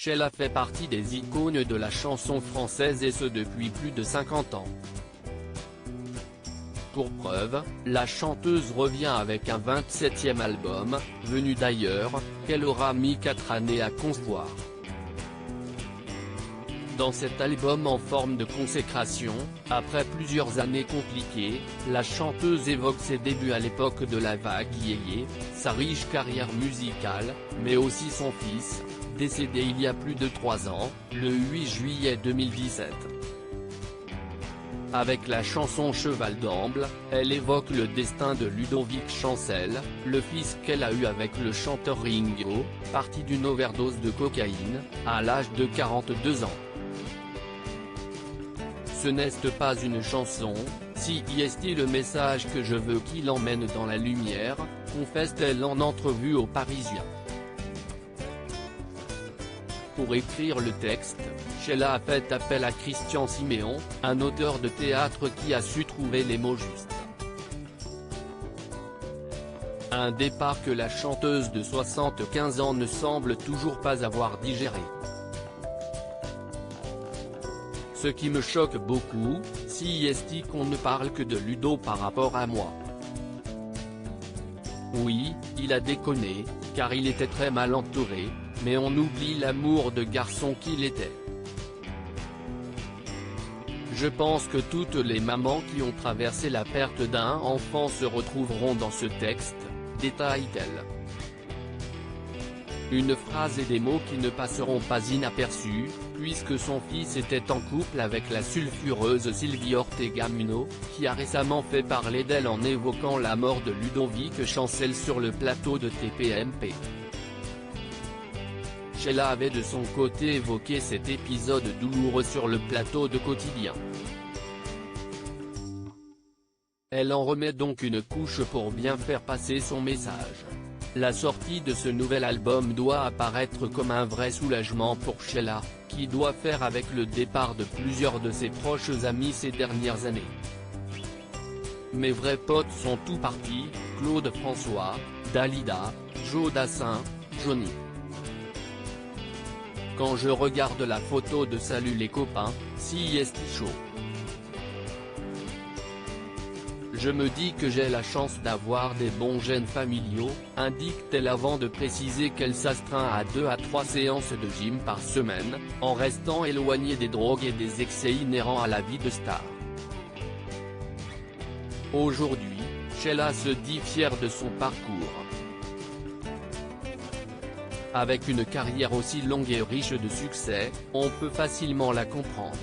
Sheila fait partie des icônes de la chanson française et ce depuis plus de 50 ans. Pour preuve, la chanteuse revient avec un 27e album, venu d'ailleurs, qu'elle aura mis 4 années à concevoir. Dans cet album en forme de consécration, après plusieurs années compliquées, la chanteuse évoque ses débuts à l'époque de la vague yéyé, sa riche carrière musicale, mais aussi son fils, décédé il y a plus de 3 ans, le 8 juillet 2017. Avec la chanson Cheval d'Amble, elle évoque le destin de Ludovic Chancel, le fils qu'elle a eu avec le chanteur Ringo, parti d'une overdose de cocaïne, à l'âge de 42 ans. Ce n'est pas une chanson, si est le message que je veux qu'il emmène dans la lumière, confesse-t-elle en entrevue au Parisien. Pour écrire le texte, Sheila a fait appel à Christian Siméon, un auteur de théâtre qui a su trouver les mots justes. Un départ que la chanteuse de 75 ans ne semble toujours pas avoir digéré. Ce qui me choque beaucoup, si est qu'on ne parle que de Ludo par rapport à moi. Oui, il a déconné, car il était très mal entouré, mais on oublie l'amour de garçon qu'il était. Je pense que toutes les mamans qui ont traversé la perte d'un enfant se retrouveront dans ce texte, détaille-t-elle. Une phrase et des mots qui ne passeront pas inaperçus, puisque son fils était en couple avec la sulfureuse Sylvie Ortega Muno, qui a récemment fait parler d'elle en évoquant la mort de Ludovic Chancel sur le plateau de TPMP. Sheila avait de son côté évoqué cet épisode douloureux sur le plateau de Quotidien. Elle en remet donc une couche pour bien faire passer son message. La sortie de ce nouvel album doit apparaître comme un vrai soulagement pour Sheila, qui doit faire avec le départ de plusieurs de ses proches amis ces dernières années. Mes vrais potes sont tous partis, Claude François, Dalida, Joe Dassin, Johnny. Quand je regarde la photo de Salut les copains, si est chaud. Je me dis que j'ai la chance d'avoir des bons gènes familiaux, indique-t-elle avant de préciser qu'elle s'astreint à 2 à 3 séances de gym par semaine, en restant éloignée des drogues et des excès inhérents à la vie de star. Aujourd'hui, Sheila se dit fière de son parcours. Avec une carrière aussi longue et riche de succès, on peut facilement la comprendre.